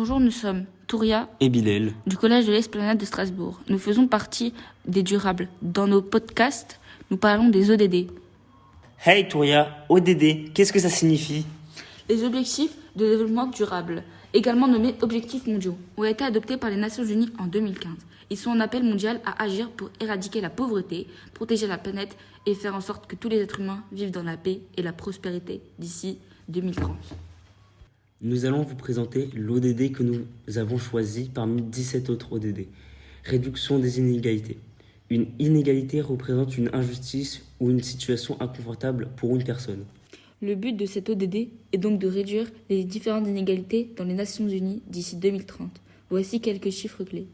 Bonjour, nous sommes Touria et Bilal du Collège de l'Esplanade de Strasbourg. Nous faisons partie des durables. Dans nos podcasts, nous parlons des ODD. Hey Touria, ODD, qu'est-ce que ça signifie? Les objectifs de développement durable, également nommés objectifs mondiaux, ont été adoptés par les Nations Unies en 2015. Ils sont un appel mondial à agir pour éradiquer la pauvreté, protéger la planète et faire en sorte que tous les êtres humains vivent dans la paix et la prospérité d'ici 2030. Nous allons vous présenter l'ODD que nous avons choisi parmi 17 autres ODD. Réduction des inégalités. Une inégalité représente une injustice ou une situation inconfortable pour une personne. Le but de cet ODD est donc de réduire les différentes inégalités dans les Nations Unies d'ici 2030. Voici quelques chiffres clés.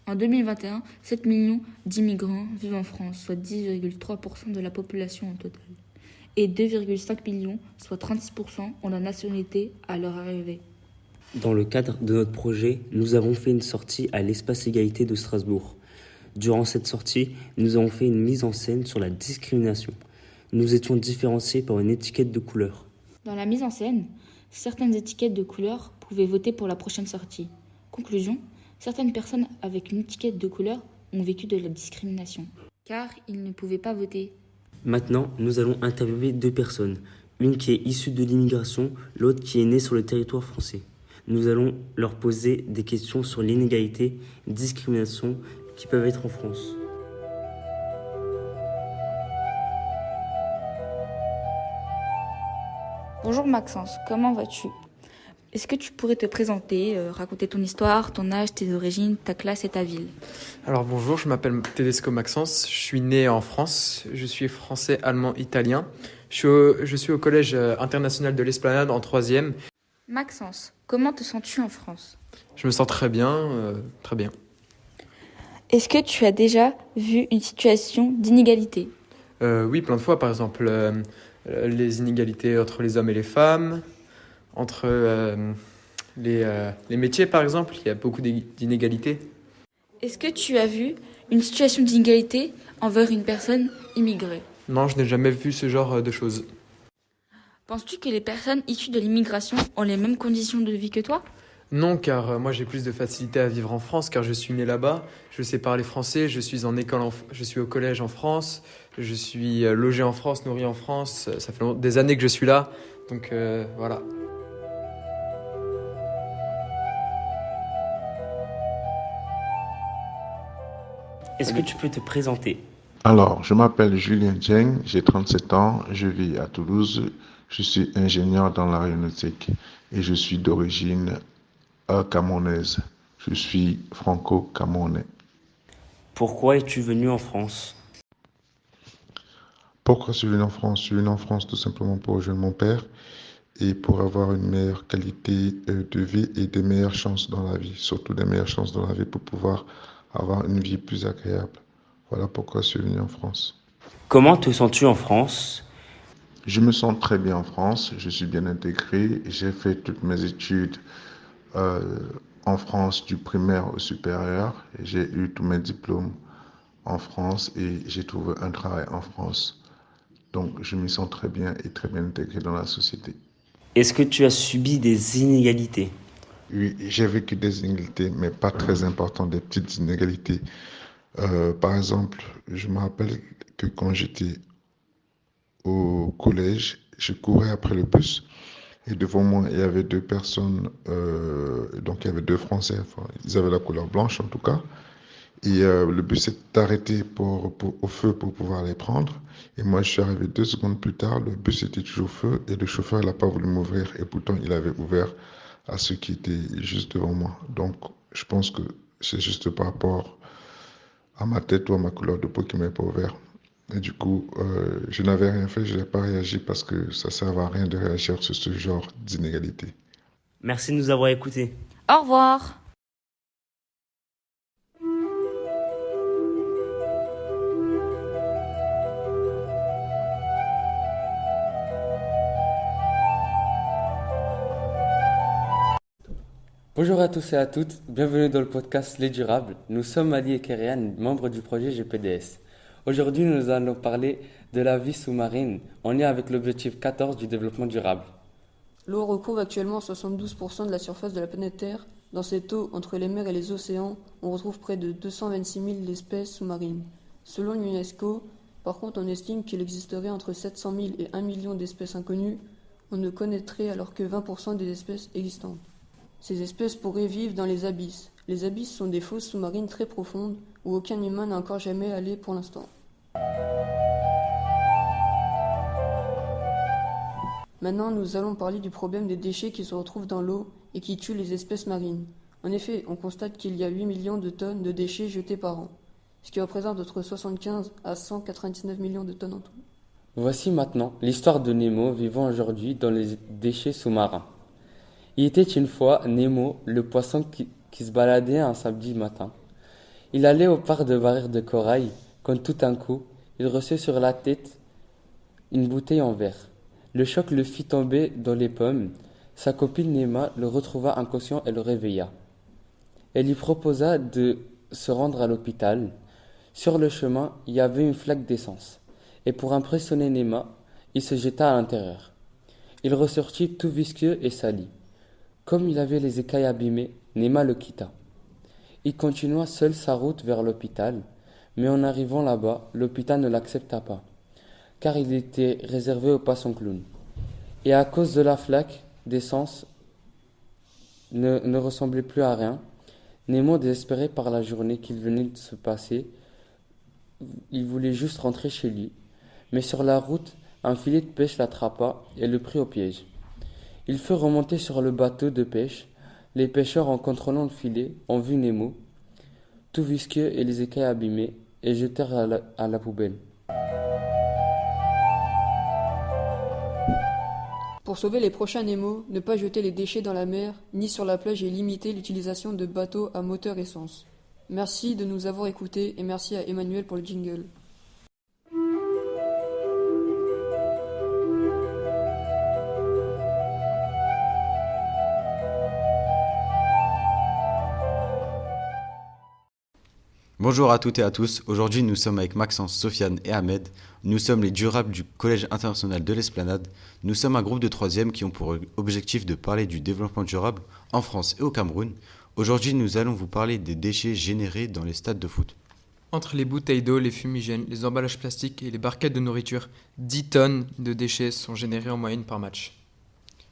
En 2021, 7 millions d'immigrants vivent en France, soit 10,3% de la population en total. Et 2,5 millions, soit 36%, ont la nationalité à leur arrivée. Dans le cadre de notre projet, nous avons fait une sortie à l'espace égalité de Strasbourg. Durant cette sortie, nous avons fait une mise en scène sur la discrimination. Nous étions différenciés par une étiquette de couleur. Dans la mise en scène, certaines étiquettes de couleur pouvaient voter pour la prochaine sortie. Conclusion, certaines personnes avec une étiquette de couleur ont vécu de la discrimination, car ils ne pouvaient pas voter. Maintenant, nous allons interviewer deux personnes, une qui est issue de l'immigration, l'autre qui est née sur le territoire français. Nous allons leur poser des questions sur l'inégalité, discrimination qui peuvent être en France. Bonjour Maxence, comment vas-tu? Est-ce que tu pourrais te présenter, raconter ton histoire, ton âge, tes origines, ta classe et ta ville? Alors bonjour, je m'appelle Tedesco Maxence, je suis né en France, je suis français, allemand, italien. Je suis au Collège international de l'Esplanade en 3e. Maxence, comment te sens-tu en France? Je me sens très bien, très bien. Est-ce que tu as déjà vu une situation d'inégalité? Oui, plein de fois, par exemple, les inégalités entre les hommes et les femmes, entre les métiers, par exemple, il y a beaucoup d'inégalités. Est-ce que tu as vu une situation d'inégalité envers une personne immigrée? Non, je n'ai jamais vu ce genre de choses. Penses-tu que les personnes issues de l'immigration ont les mêmes conditions de vie que toi? Non, car moi j'ai plus de facilité à vivre en France, car je suis né là-bas, je sais parler français, je suis en école, je suis au collège en France, je suis logé en France, nourri en France, ça fait des années que je suis là, donc voilà. Est-ce que tu peux te présenter? Alors, je m'appelle Julien Dieng, j'ai 37 ans, je vis à Toulouse, je suis ingénieur dans l'aéronautique et je suis d'origine camerounaise. Je suis franco-camerounais. Pourquoi es-tu venu en France? Pourquoi je suis venu en France? Je suis venu en France tout simplement pour rejoindre mon père et pour avoir une meilleure qualité de vie et des meilleures chances dans la vie, surtout des meilleures chances dans la vie pour pouvoir avoir une vie plus agréable. Voilà pourquoi je suis venu en France. Comment te sens-tu en France? Je me sens très bien en France, je suis bien intégré, j'ai fait toutes mes études en France du primaire au supérieur. J'ai eu tous mes diplômes en France et j'ai trouvé un travail en France. Donc je me sens très bien et très bien intégré dans la société. Est-ce que tu as subi des inégalités? Oui, j'ai vécu des inégalités, mais pas très importantes, des petites inégalités. Par exemple, je me rappelle que quand j'étais au collège, je courais après le bus. Et devant moi, il y avait deux personnes, donc il y avait deux Français, enfin, ils avaient la couleur blanche en tout cas. Et le bus s'est arrêté au feu pour pouvoir les prendre. Et moi, je suis arrivé 2 secondes plus tard, le bus était toujours au feu et le chauffeur n'a pas voulu m'ouvrir. Et pourtant, il avait ouvert à ceux qui étaient juste devant moi. Donc, je pense que c'est juste par rapport à ma tête ou à ma couleur de peau qui ne m'avait pas ouvert. Et du coup, je n'avais rien fait, je n'ai pas réagi parce que ça ne sert à rien de réagir sur ce genre d'inégalité. Merci de nous avoir écoutés. Au revoir. Bonjour à tous et à toutes, bienvenue dans le podcast Les Durables. Nous sommes Ali et Kerian, membres du projet GPDS. Aujourd'hui, nous allons parler de la vie sous-marine en lien avec l'objectif 14 du développement durable. L'eau recouvre actuellement 72% de la surface de la planète Terre Dans cette eau, entre les mers et les océans, on retrouve près de 226 000 espèces sous-marines. Selon l'UNESCO, par contre, on estime qu'il existerait entre 700 000 et 1 million d'espèces inconnues. On ne connaîtrait alors que 20% des espèces existantes. Ces espèces pourraient vivre dans les abysses. Les abysses sont des fosses sous-marines très profondes où aucun humain n'a encore jamais allé pour l'instant. Maintenant, nous allons parler du problème des déchets qui se retrouvent dans l'eau et qui tuent les espèces marines. En effet, on constate qu'il y a 8 millions de tonnes de déchets jetés par an, ce qui représente entre 75 à 199 millions de tonnes en tout. Voici maintenant l'histoire de Nemo vivant aujourd'hui dans les déchets sous-marins. Il était une fois Nemo, le poisson qui se baladait un samedi matin. Il allait au parc de barrières de corail quand tout d'un coup, il reçut sur la tête une bouteille en verre. Le choc le fit tomber dans les pommes. Sa copine Nema le retrouva inconscient et le réveilla. Elle lui proposa de se rendre à l'hôpital. Sur le chemin, il y avait une flaque d'essence. Et pour impressionner Nema, il se jeta à l'intérieur. Il ressortit tout visqueux et sali. Comme il avait les écailles abîmées, Nema le quitta. Il continua seul sa route vers l'hôpital, mais en arrivant là-bas, l'hôpital ne l'accepta pas, car il était réservé aux poissons clowns. Et à cause de la flaque d'essence ne ressemblait plus à rien, Nemo, désespéré par la journée qu'il venait de se passer, il voulait juste rentrer chez lui. Mais sur la route, un filet de pêche l'attrapa et le prit au piège. Il fut remonté sur le bateau de pêche. Les pêcheurs, en contrôlant le filet, ont vu Nemo, tout visqueux et les écailles abîmées, et jetèrent à la poubelle. Pour sauver les prochains Nemo, ne pas jeter les déchets dans la mer ni sur la plage et limiter l'utilisation de bateaux à moteur essence. Merci de nous avoir écoutés et merci à Emmanuel pour le jingle. Bonjour à toutes et à tous, aujourd'hui nous sommes avec Maxence, Sofiane et Ahmed. Nous sommes les durables du Collège international de l'Esplanade. Nous sommes un groupe de 3e qui ont pour objectif de parler du développement durable en France et au Cameroun. Aujourd'hui nous allons vous parler des déchets générés dans les stades de foot. Entre les bouteilles d'eau, les fumigènes, les emballages plastiques et les barquettes de nourriture, 10 tonnes de déchets sont générés en moyenne par match.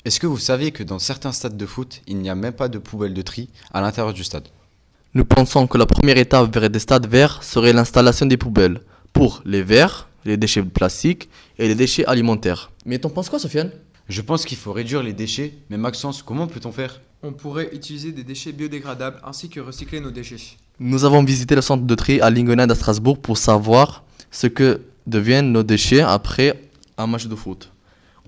Est-ce que vous saviez que dans certains stades de foot, il n'y a même pas de poubelle de tri à l'intérieur du stade ? Nous pensons que la première étape vers des stades verts serait l'installation des poubelles pour les verres, les déchets plastiques et les déchets alimentaires. Mais t'en penses quoi, Sofiane ? Je pense qu'il faut réduire les déchets, mais Maxence, comment peut-on faire ? On pourrait utiliser des déchets biodégradables ainsi que recycler nos déchets. Nous avons visité le centre de tri à Lingenade à Strasbourg pour savoir ce que deviennent nos déchets après un match de foot.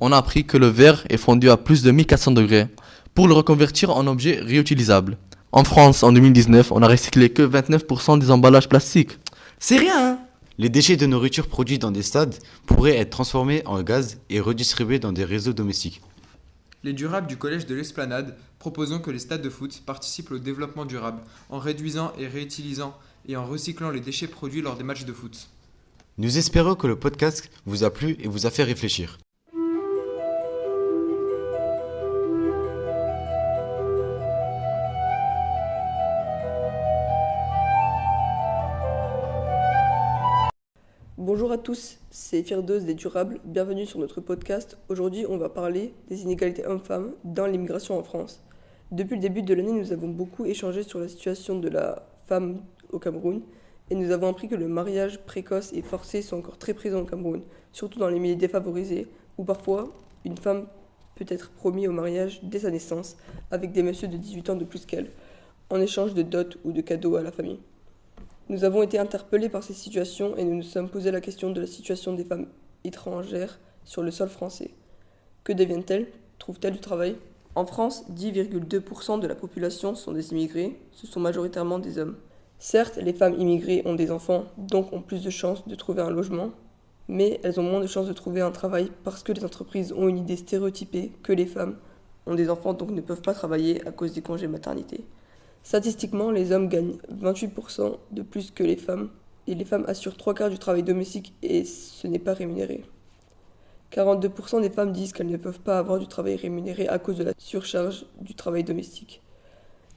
On a appris que le verre est fondu à plus de 1400 degrés pour le reconvertir en objet réutilisable. En France, en 2019, on n'a recyclé que 29% des emballages plastiques. C'est rien, hein ? Les déchets de nourriture produits dans des stades pourraient être transformés en gaz et redistribués dans des réseaux domestiques. Les durables du Collège de l'Esplanade proposons que les stades de foot participent au développement durable en réduisant et réutilisant et en recyclant les déchets produits lors des matchs de foot. Nous espérons que le podcast vous a plu et vous a fait réfléchir. Bonjour à tous, c'est Firdos des Durables, bienvenue sur notre podcast. Aujourd'hui, on va parler des inégalités hommes-femmes dans l'immigration en France. Depuis le début de l'année, nous avons beaucoup échangé sur la situation de la femme au Cameroun et nous avons appris que le mariage précoce et forcé sont encore très présents au Cameroun, surtout dans les milieux défavorisés où parfois une femme peut être promise au mariage dès sa naissance avec des messieurs de 18 ans de plus qu'elle, en échange de dot ou de cadeaux à la famille. Nous avons été interpellés par ces situations et nous nous sommes posé la question de la situation des femmes étrangères sur le sol français. Que deviennent-elles ? Trouvent-elles du travail ? En France, 10,2% de la population sont des immigrés, ce sont majoritairement des hommes. Certes, les femmes immigrées ont des enfants, donc ont plus de chances de trouver un logement, mais elles ont moins de chances de trouver un travail parce que les entreprises ont une idée stéréotypée que les femmes ont des enfants donc ne peuvent pas travailler à cause des congés maternité. Statistiquement, les hommes gagnent 28% de plus que les femmes, et les femmes assurent 3/4 du travail domestique et ce n'est pas rémunéré. 42% des femmes disent qu'elles ne peuvent pas avoir du travail rémunéré à cause de la surcharge du travail domestique.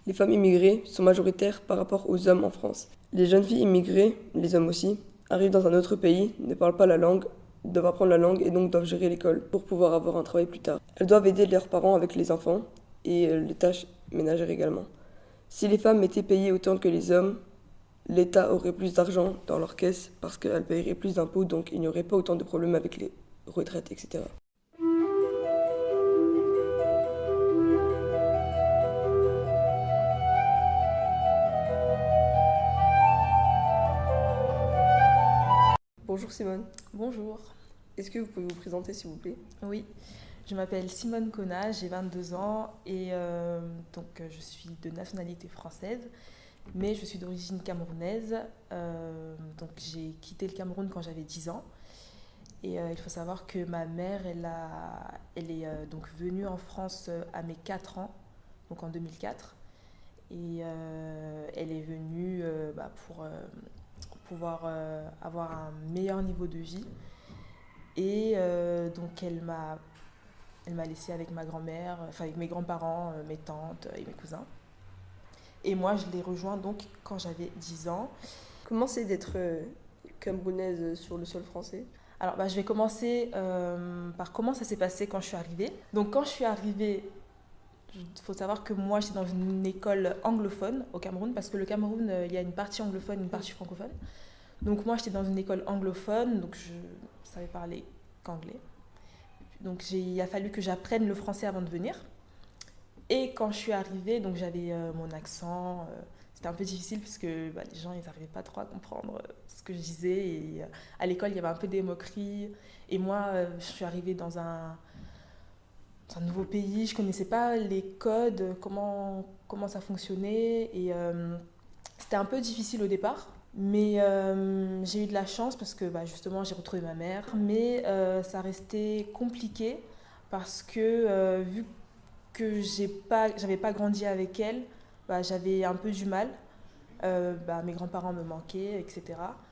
Les femmes immigrées sont majoritaires par rapport aux hommes en France. Les jeunes filles immigrées, les hommes aussi, arrivent dans un autre pays, ne parlent pas la langue, doivent apprendre la langue et donc doivent gérer l'école pour pouvoir avoir un travail plus tard. Elles doivent aider leurs parents avec les enfants et les tâches ménagères également. Si les femmes étaient payées autant que les hommes, l'État aurait plus d'argent dans leur caisse parce qu'elles paieraient plus d'impôts, donc il n'y aurait pas autant de problèmes avec les retraites, etc. Bonjour Simone. Bonjour. Est-ce que vous pouvez vous présenter s'il vous plaît? Oui, je m'appelle Simone Kona, j'ai 22 ans et je suis de nationalité française, mais je suis d'origine camerounaise. J'ai quitté le Cameroun quand j'avais 10 ans. Et il faut savoir que ma mère, elle est venue en France à mes 4 ans, donc en 2004. Et elle est venue pour pouvoir avoir un meilleur niveau de vie. Et donc elle m'a laissée avec ma grand-mère, avec mes grands-parents, mes tantes et mes cousins. Et moi, je l'ai rejoint donc quand j'avais 10 ans. Comment c'est d'être camerounaise sur le sol français? Alors, je vais commencer par comment ça s'est passé quand je suis arrivée. Donc, quand je suis arrivée, il faut savoir que moi, j'étais dans une école anglophone au Cameroun, parce que le Cameroun, il y a une partie anglophone, une partie francophone. Donc, moi, j'étais dans une école anglophone, donc je savais parler qu'anglais. Donc, il a fallu que j'apprenne le français avant de venir. Et quand je suis arrivée, donc j'avais mon accent. C'était un peu difficile parce que les gens, ils n'arrivaient pas trop à comprendre ce que je disais. Et à l'école, il y avait un peu des moqueries. Et moi, je suis arrivée dans un nouveau pays. Je ne connaissais pas les codes, comment ça fonctionnait. Et c'était un peu difficile au départ. Mais j'ai eu de la chance parce que justement, j'ai retrouvé ma mère. Mais ça restait compliqué parce que vu que j'avais pas grandi avec elle, j'avais un peu du mal. Mes grands-parents me manquaient, etc.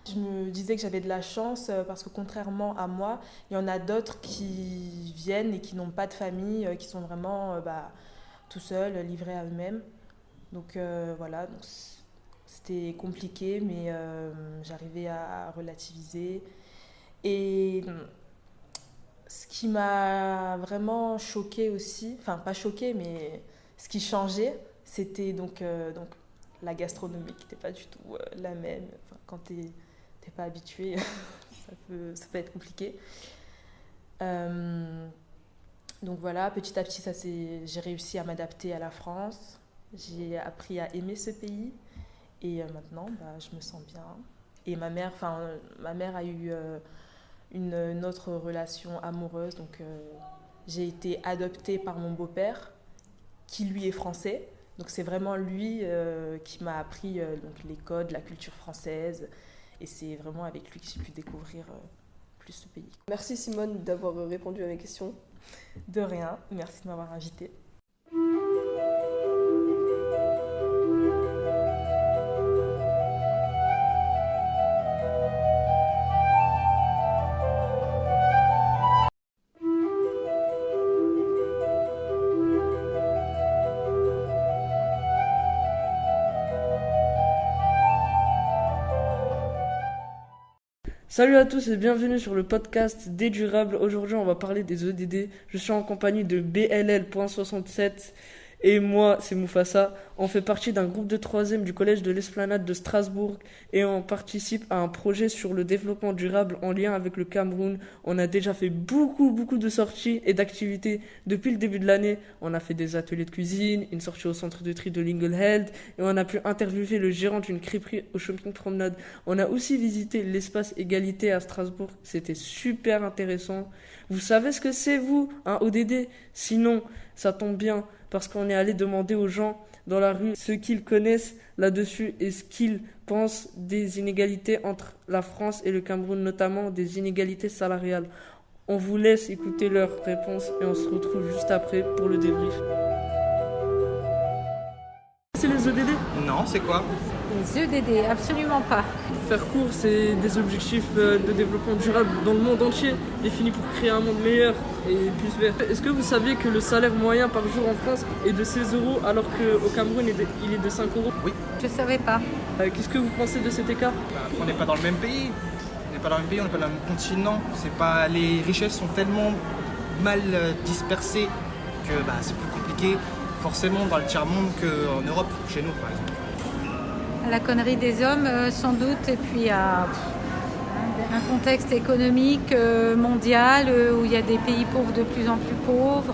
Je me disais que j'avais de la chance parce que contrairement à moi, il y en a d'autres qui viennent et qui n'ont pas de famille, qui sont vraiment tout seuls, livrés à eux-mêmes. Donc voilà, donc c'était compliqué, mais j'arrivais à relativiser. Et ce qui m'a vraiment choquée aussi, enfin pas choquée, mais ce qui changeait, c'était donc la gastronomie qui n'était pas du tout la même. Enfin, quand t'es pas habitué, ça peut être compliqué. Donc voilà, petit à petit, j'ai réussi à m'adapter à la France. J'ai appris à aimer ce pays. Et maintenant, je me sens bien. Et ma mère a eu une autre relation amoureuse. Donc j'ai été adoptée par mon beau-père, qui lui est français. Donc c'est vraiment lui qui m'a appris les codes, la culture française. Et c'est vraiment avec lui que j'ai pu découvrir plus ce pays. Merci Simone d'avoir répondu à mes questions. De rien, merci de m'avoir invitée. Salut à tous et bienvenue sur le podcast des durables. Aujourd'hui, on va parler des EDD. Je suis en compagnie de BLL.67 et moi, c'est Moufassa. On fait partie d'un groupe de 3e du collège de l'Esplanade de Strasbourg et on participe à un projet sur le développement durable en lien avec le Cameroun. On a déjà fait beaucoup de sorties et d'activités depuis le début de l'année. On a fait des ateliers de cuisine, une sortie au centre de tri de Lingelheld et on a pu interviewer le gérant d'une crêperie au Shopping Promenade. On a aussi visité l'espace égalité à Strasbourg. C'était super intéressant. Vous savez ce que c'est, vous, un ODD? Sinon, ça tombe bien parce qu'on est allé demander aux gens dans la rue ce qu'ils connaissent là-dessus et ce qu'ils pensent des inégalités entre la France et le Cameroun, notamment des inégalités salariales. On vous laisse écouter leurs réponses et on se retrouve juste après pour le débrief. C'est les ODD? Non, c'est quoi? Les EDD, absolument pas. Pour faire court, c'est des objectifs de développement durable dans le monde entier, définis pour créer un monde meilleur et plus vert. Est-ce que vous saviez que le salaire moyen par jour en France est de 16 euros alors qu'au Cameroun il est de 5 euros? Oui. Je savais pas. Qu'est-ce que vous pensez de cet écart? On n'est pas dans le même pays. On n'est pas dans le même pays, on n'est pas dans le même continent. C'est pas... Les richesses sont tellement mal dispersées que c'est plus compliqué forcément dans le tiers-monde qu'en Europe, chez nous par exemple. La connerie des hommes, sans doute, et puis un contexte économique mondial où il y a des pays pauvres de plus en plus pauvres,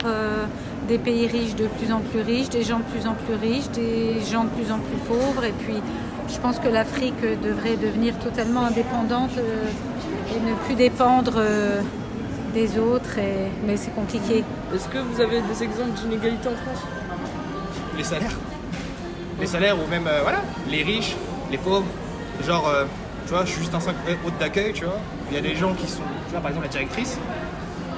des pays riches de plus en plus riches, des gens de plus en plus riches, des gens de plus en plus pauvres. Et puis, je pense que l'Afrique devrait devenir totalement indépendante et ne plus dépendre des autres, mais c'est compliqué. Est-ce que vous avez des exemples d'inégalités en France? Les salaires. Les salaires ou même les riches, les pauvres. Genre, tu vois, je suis juste un 5 hôte d'accueil, tu vois. Il y a des gens qui sont, tu vois, par exemple la directrice,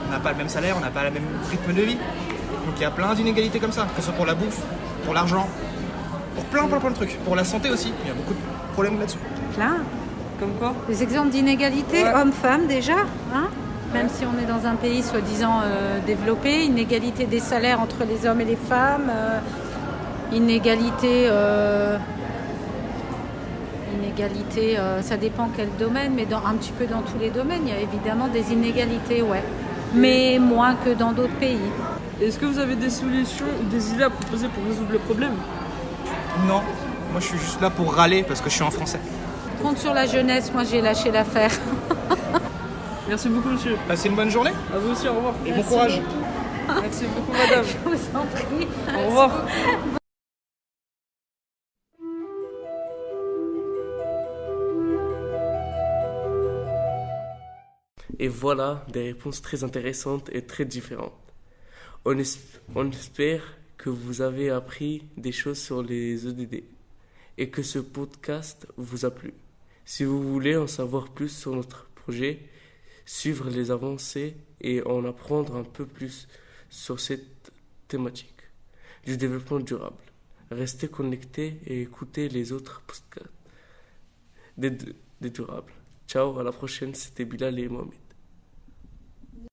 on n'a pas le même salaire, on n'a pas le même rythme de vie. Donc il y a plein d'inégalités comme ça, que ce soit pour la bouffe, pour l'argent, pour plein de trucs. Pour la santé aussi, il y a beaucoup de problèmes là-dessus. Plein. Comme quoi? Des exemples d'inégalités, Ouais. hommes-femmes déjà, hein, même si on est dans un pays soi-disant développé, inégalité des salaires entre les hommes et les femmes, inégalité, ça dépend quel domaine, mais un petit peu dans tous les domaines, il y a évidemment des inégalités, ouais, mais moins que dans d'autres pays. Est-ce que vous avez des solutions ou des idées à proposer pour résoudre le problème? Non, moi je suis juste là pour râler parce que je suis en français. Compte sur la jeunesse, moi j'ai lâché l'affaire. Merci beaucoup, monsieur. Passez une bonne journée. À vous aussi, au revoir. Et bon courage. Merci beaucoup, madame. Je vous en prie. Au revoir. Et voilà des réponses très intéressantes et très différentes. On espère que vous avez appris des choses sur les EDD et que ce podcast vous a plu. Si vous voulez en savoir plus sur notre projet, suivre les avancées et en apprendre un peu plus sur cette thématique du développement durable, restez connectés et écoutez les autres podcasts des durables. Ciao, à la prochaine, c'était Bilal et Mohamed.